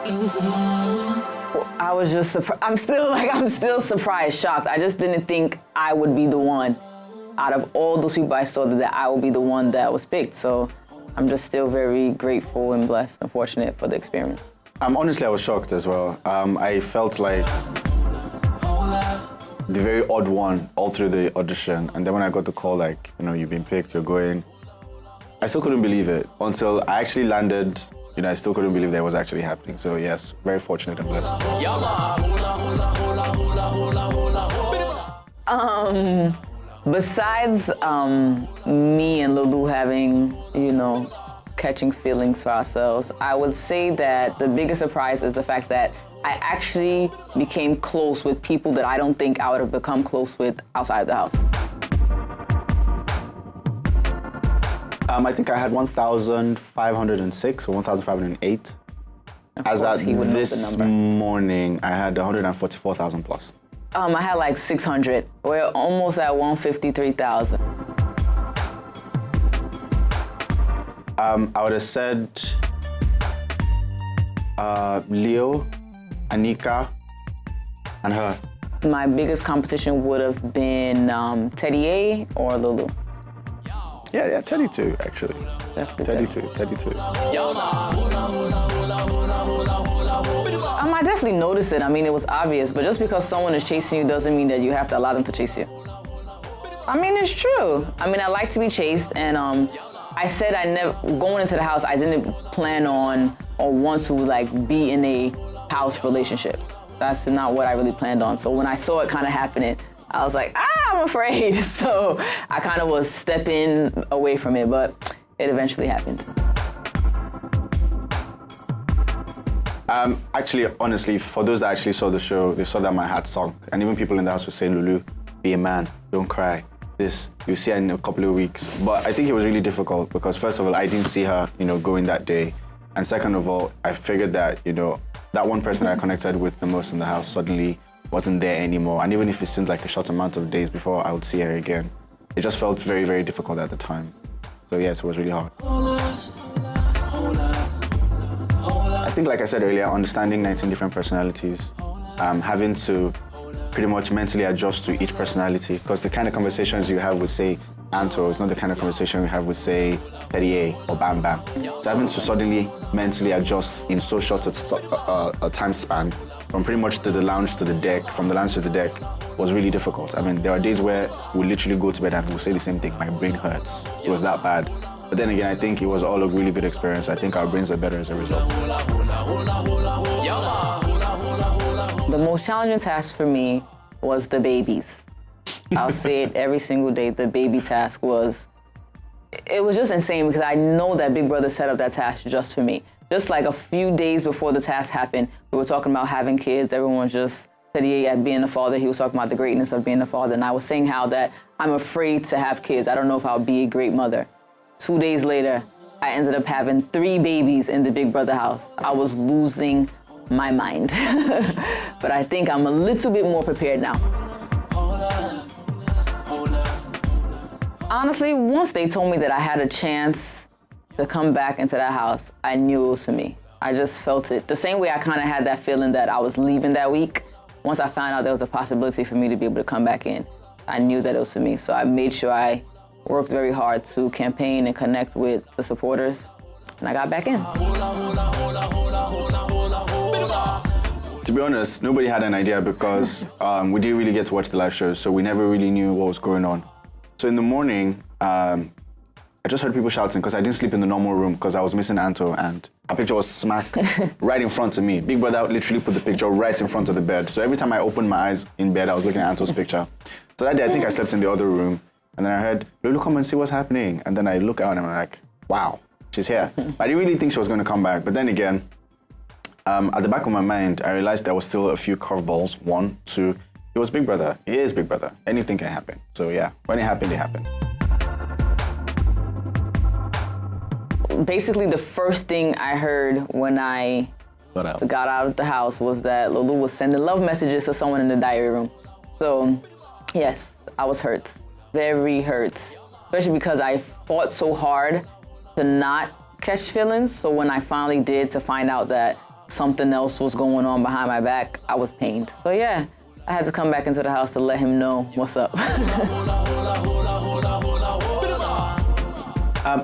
I was just surprised. I'm still surprised, shocked. I just didn't think I would be the one out of all those people I saw that I would be the one that was picked. So I'm just still very grateful and blessed and fortunate for the experience. Honestly, I was shocked as well. I felt like the very odd one all through the audition. And then when I got the call, like, you know, you've been picked, you're going, I still couldn't believe it until I actually landed. You know, I still couldn't believe that it was actually happening. So yes, very fortunate and blessed. Besides me and Lolu having, you know, catching feelings for ourselves, I would say that the biggest surprise is the fact that I actually became close with people that I don't think I would have become close with outside the house. I think I had 1,506 or 1,508. As at this morning, I had 144,000 plus. I had like 600. We're almost at 153,000. I would have said Leo, Anika, and her. My biggest competition would have been Teddy A or Lolu. Yeah, Teddy too, actually. Definitely Teddy too. I definitely noticed it. I mean, it was obvious, but just because someone is chasing you doesn't mean that you have to allow them to chase you. I mean, it's true. I mean, I like to be chased, and I said going into the house, I didn't plan on or want to like be in a house relationship. That's not what I really planned on. So when I saw it kind of happening, I was like, I'm afraid. So I kind of was stepping away from it, but it eventually happened. Actually, honestly, for those that actually saw the show, they saw that my heart sunk. And even people in the house were saying, Lolu, be a man, don't cry. This, you'll see her in a couple of weeks. But I think it was really difficult because first of all, I didn't see her, you know, going that day. And second of all, I figured that, you know, that one person I connected with the most in the house suddenly wasn't there anymore. And even if it seemed like a short amount of days before I would see her again, it just felt very, very difficult at the time. So yes, it was really hard. I think, like I said earlier, understanding 19 different personalities, having to pretty much mentally adjust to each personality, because the kind of conversations you have with, say, Anto is not the kind of conversation you have with, say, Teddy A or Bam Bam. So having to suddenly mentally adjust in so short a time span, from pretty much to the lounge to the deck, from the lounge to the deck, was really difficult. I mean, there are days where we literally go to bed and we'll say the same thing, my brain hurts. It was that bad. But then again, I think it was all a really good experience. I think our brains are better as a result. The most challenging task for me was the babies. I'll say it every single day, the baby task was just insane because I know that Big Brother set up that task just for me. Just like a few days before the task happened, we were talking about having kids. Everyone just said, yeah, being a father. He was talking about the greatness of being a father. And I was saying how that I'm afraid to have kids. I don't know if I'll be a great mother. 2 days later, I ended up having 3 babies in the Big Brother house. I was losing my mind. But I think I'm a little bit more prepared now. Honestly, once they told me that I had a chance to come back into that house, I knew it was for me. I just felt it. The same way I kind of had that feeling that I was leaving that week. Once I found out there was a possibility for me to be able to come back in, I knew that it was for me. So I made sure I worked very hard to campaign and connect with the supporters, and I got back in. To be honest, nobody had an idea because we didn't really get to watch the live shows, so we never really knew what was going on. So in the morning, I just heard people shouting because I didn't sleep in the normal room because I was missing Anto, and her picture was smack right in front of me. Big Brother literally put the picture right in front of the bed. So every time I opened my eyes in bed, I was looking at Anto's picture. So that day, I think I slept in the other room. And then I heard, Lolu, come and see what's happening. And then I look out and I'm like, wow, she's here. I didn't really think she was going to come back. But then again, at the back of my mind, I realized there was still a few curveballs. 1, 2, it was Big Brother. It is Big Brother. Anything can happen. So yeah, when it happened, it happened. Basically, the first thing I heard when I got out of the house was that Lolu was sending love messages to someone in the diary room. So yes, I was hurt. Very hurt, especially because I fought so hard to not catch feelings. So when I finally did, to find out that something else was going on behind my back, I was pained. So yeah, I had to come back into the house to let him know what's up.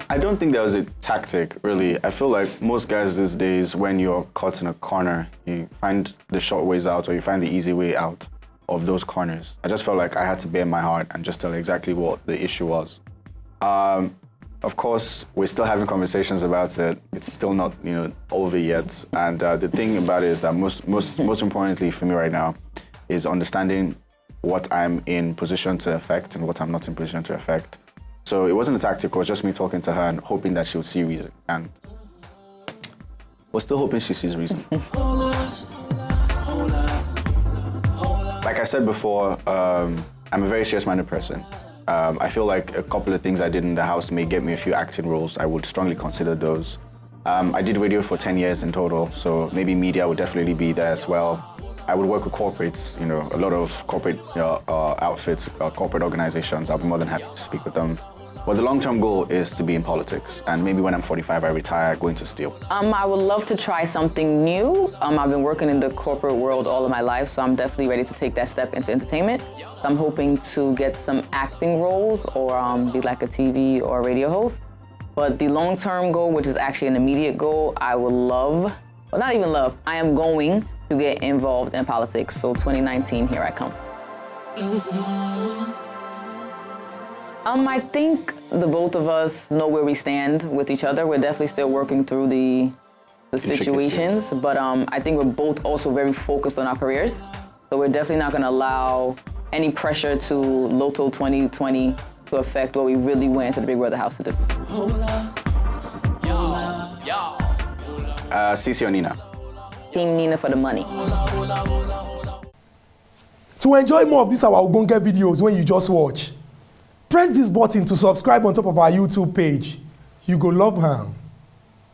I don't think there was a tactic, really. I feel like most guys these days, when you're caught in a corner, you find the short ways out or you find the easy way out of those corners. I just felt like I had to bare my heart and just tell exactly what the issue was. Of course, we're still having conversations about it. It's still not, over yet. And the thing about it is that most importantly for me right now is understanding what I'm in position to affect and what I'm not in position to affect. So it wasn't a tactic, it was just me talking to her and hoping that she would see reason. And we're still hoping she sees reason. Like I said before, I'm a very serious-minded person. I feel like a couple of things I did in the house may get me a few acting roles. I would strongly consider those. I did radio for 10 years in total, so maybe media would definitely be there as well. I would work with corporates, a lot of corporate outfits, corporate organizations. I'll be more than happy to speak with them. But the long-term goal is to be in politics, and maybe when I'm 45, I retire, go into steel. I would love to try something new. I've been working in the corporate world all of my life, so I'm definitely ready to take that step into entertainment. I'm hoping to get some acting roles or be like a TV or radio host. But the long-term goal, which is actually an immediate goal, I would love, well, not even love, I am going to get involved in politics. So 2019, here I come. I think the both of us know where we stand with each other. We're definitely still working through the situations, but I think we're both also very focused on our careers. So we're definitely not going to allow any pressure to Lotto 2020 to affect what we really went into the Big Brother house to do. Cece or Nina? Team Nina for the money. To enjoy more of these our Ogbonge videos when you just watch, press this button to subscribe on top of our YouTube page. You go love her.